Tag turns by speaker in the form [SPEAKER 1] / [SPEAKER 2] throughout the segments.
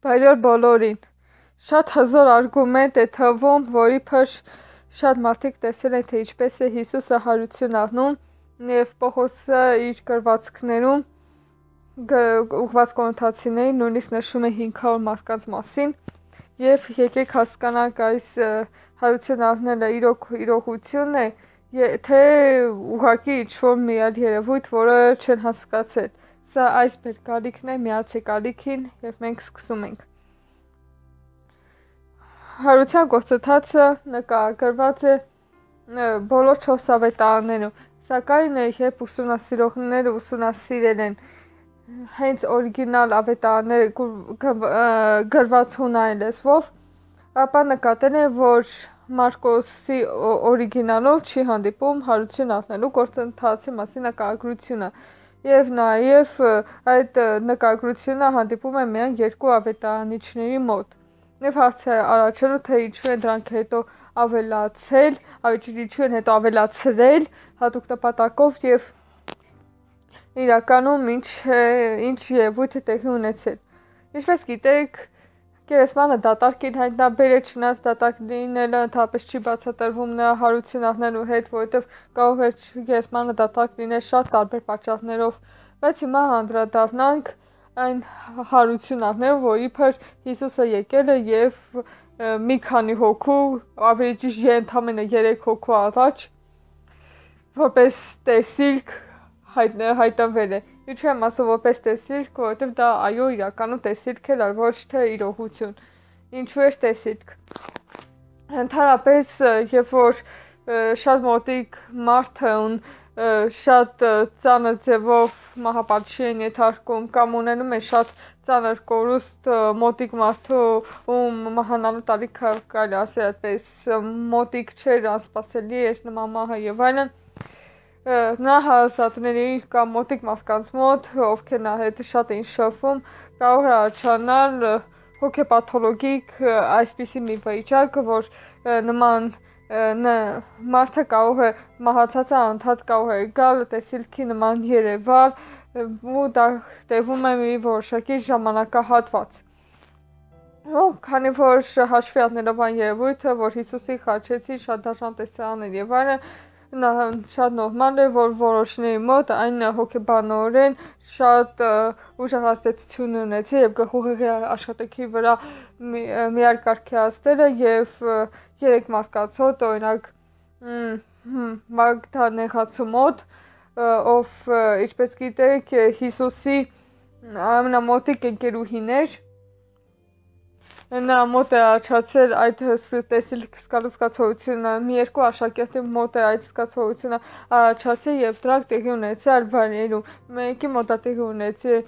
[SPEAKER 1] Բարյոր բոլորին։ Շատ հզոր արգումենտ է թվում, որ իբր շատ մարդիկ տեսել են, թե ինչպես է Հիսուսը հարություն առնում եւ Պողոսը իր գրվածքներում ուղված կոնոթացիների նույնիսկ նշում է 500 մարդկանց մասին եւ եկեք հասկանանք այս հարություն առնելը իրողություն է, թե ուղղակի ինչ-որ մի այլ երևույթ, որը չեն հասկացել։ Սա այսպեր գալիքն է, միացեք գալիքին եւ մենք սկսում ենք։ Հարության գործընթացը նկարագրված է բոլոր 4 ավետարաններում, սակայն երբ ուսումնասիրողները ուսումնասիրել են հենց օրիգինալ ավետարանները գրված հունարեն լեզվով, ապա նկատել են, որ Մարկոսի օրիգինալով չի հանդիպում հարություն առնելու գործընթացի մասին նկարագրությունը։ Եվ նաև այդ նկարագրությունը հանդիպում է միայն 2 ավետարանիչների մոտ։ Եվ հարց է առաջանում, թե ինչու են դրանք հետո ավելացել, ինչու են հետո ավելացրել հատուկ նպատակով եւ իրականում ինչ երևույթ է տեղի ունեցել։ Ինչպես գիտեք, Գերեզմանը դատարկ են հայտնաբերել, չնայած դատարկ լինելը ընդհանրապես չի բացատրվում նրա հարություն առնելու հետ, որովհետև կարող է Գերեզմանը դատարկ լինել շատ տարբեր պատճառներով, բայց հիմա անդրադառնանք այն հարություն առնելու, որ իբր Հիսուսը եկել է եւ մի քանի հոգու, ավելի ճիշտ ընդամենը 3 հոգու առաջ, որպես տեսիլք հայտնվել է։ Ինչու եմ ասում որպես տեսիլք, որովհետև դա այո իրականում տեսիլք էր, ոչ թե իրողություն։ Ինչու էր տեսիլք։ Ընդհանրապես, երբ որ շատ մոտիկ մարդը շատ ծանր ձևով մահապատժի են ենթարկում կամ ունենում են շատ ծանր կորուստ մոտիկ մարդու մահանալու տարիքը կարելի ասել այդպես մոտիկ չէր, անսպասելի էր նման մահը եւ այլն, նրա հարազատների կամ մոտիկ մարդկանց մոտ, ովքեր նա հետ շատ էին շփվում, կարող է առաջանալ հոգեպաթոլոգիկ այսպիսի մի վիճակ, որ նման մարդը կարող է մահացածը անընդհատ կարող է գալ տեսիլքի նման երևալ ու դա տևում է մի որոշակի ժամանակահատված։ Քանի որ հաշվի առնելով այն երևույթը, որ Հիսուսի խաչեցի շատ դաժան տեսարաններ եւ այլն, շատ նորմալ է, որ որոշների մոտ այն հոգեբանորեն շատ ուժեղ ազդեցություն ունեցի եւ գլխուղեղի աշխատանքի վրա միարկարգացել է եւ 3 մարդկանց մոտ, օրինակ Մագդա Նեղացու մոտ, ով ինչպես գիտեք Հիսուսի ամենամոտիկ ընկերուհին էր, նրա մոտ է առաջացել այդ տեսիլք զգալու զգացողությունը, մի 2 աշակերտի մոտ է այդ զգացողությունը առաջացել եւ դրանք տեղի ունեցել այլ վայրերում, մեկի մոտ է տեղի ունեցել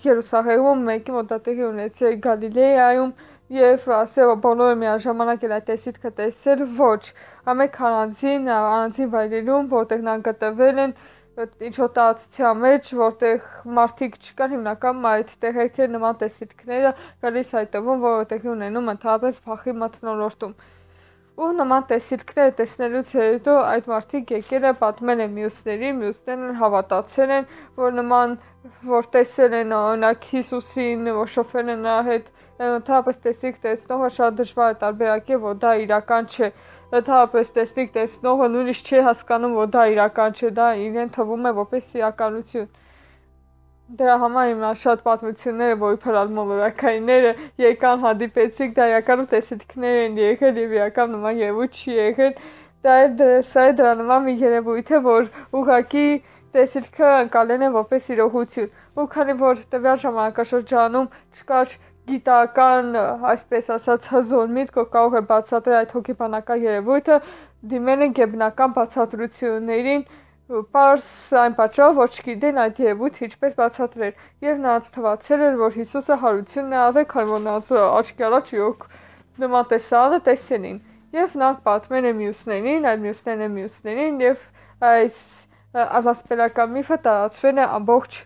[SPEAKER 1] Երուսաղեմում, մեկի մոտ է տեղի ունեցել Գալիլեայում եւ ասել բոլորը միաժամանակ էլ այդ տեսիլքը տեսել, ոչ, ամեն առանձին վայրերում, որտեղ նրանք գտնվել են ինչ-որ տարածության մեջ, որտեղ մարդիկ չկան, հիմնականում այդ տեղերքեր նման տեսիլքները գալիս հայտնվում, որը տեղի ունենում ընդհանրապես փախի մթնոլորտում։ Ու նման տեսիլքները տեսնելուց հետո այդ մարդիկ եկել են պատմել են մյուսներն հավատացել են, որ նման որ տեսել են օրինակ Հիսուսին, որ շփվել են նրա հետ, ընդհանրապես տեսիլք տեսնողը շատ դժվար է տարբերակել, որ դա իրական չէ։ Ընդհանրապես տեսիլք տեսնողը նույնիսկ չի հասկանում, որ դա իրական չէ, դա իրեն թվում է որպես իրականություն։ Դրա համար իմ շատ պատմությունները, որ իբր ալմովորակայինները եկան հանդիպեցիք, դա իրականում տեսիլքներ են եղել եւ իրական նման երևույթ չի եղել։ Սա է դրա նման մի երևույթ է, որ ուղղակի տեսիլքը ընկալել են որպես իրողություն։ Ու քանի որ տվյալ ժամանակաշրջանում չկար գիտական, այսպես ասած, հզոր միտք, որ կարող է բացատրել այդ հոգեբանական երևույթը, դիմել են գեբնական բացատրություններին, պարզ այն պատճառով, որ չգիտեն այդ երևույթը ինչպես բացատրել, եւ նրանց թվացել էր, որ Հիսուսը հարությունն է արել, քանի որ նրանց աչքի առաջ իրոք նման տեսարանը տեսել են, եւ նրանք պատմել են մյուսներին, այդ մյուսներին եւ այս առասպելական միֆը տարածվել է ամբողջ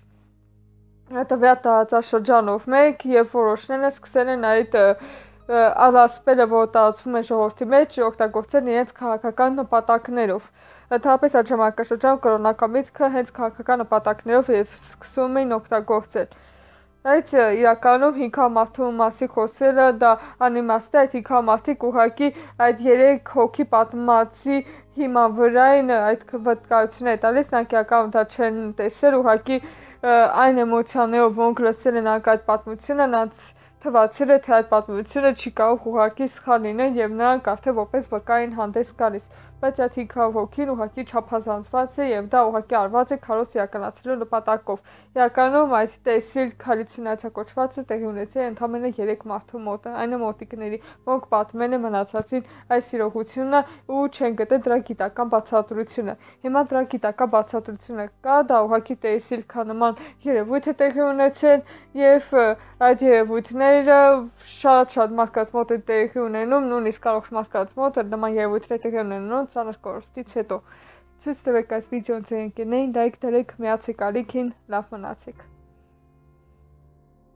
[SPEAKER 1] տվյալ տարածաշրջանով մեկ եւ որոշները սկսել են այդ առասպելը, որ տարածվում է ժողովրդի մեջ, օգտագործել իրենց քաղաքական նպատակներով։ Ընդհանրապես այդ ժամանակաշրջանում կրոնական միտքը հենց քաղաքական նպատակներով եւ սկսում էին օգտագործել։ Բայց իրականում 5 մարդու մասի խոսելը դա անիմաստ է, այդ 5 մարդիկ ուղղակի այդ 3 հոգի պատմվածի հիման վրա են այդ վկայությունները տալիս, նրանք իրականում դա չեն տեսել, ուղղակի այն էմոցիաներով, որոնք լսել են այդ պատմությունը, նրանց թվացել է, թե այդ պատմությունը չի կարող ուղղակի սխալ լինել եւ նրանք արդեն որպես վկա են հանդես գալիս, բայց այդ 5 հոգին ուղղակի չափազանցված է եւ դա ուղղակի արված է քարոզ իրականացնելու նպատակով։ Իրականում այդ տեսիլ հալյուցինացիա կոչվածը տեղի ունեցել է ընդամենը 3 մարդու մոտ, այն մոտիկների, որոնք պատմել են մնացածին այս իրողությունը ու չեն գտել դրա գիտական բացատրությունը։ Հիմա դրա գիտական բացատրությունը կա, դա ուղղակի տեսիլ քանման երևույթ է տեղի ունեցել եւ այդ երևույթները շատ մարդկանց մոտ է տեղի ունենում, նույնիսկ առողջ մարդկանց մոտ նման երևույթներ տեղի ունենում ծանր կորստից հետո։ Ցույց տվեք այս վիդեոն ձեր ընկերներին, լայք դրեք, միացեք ալիքին, լավ մնացեք։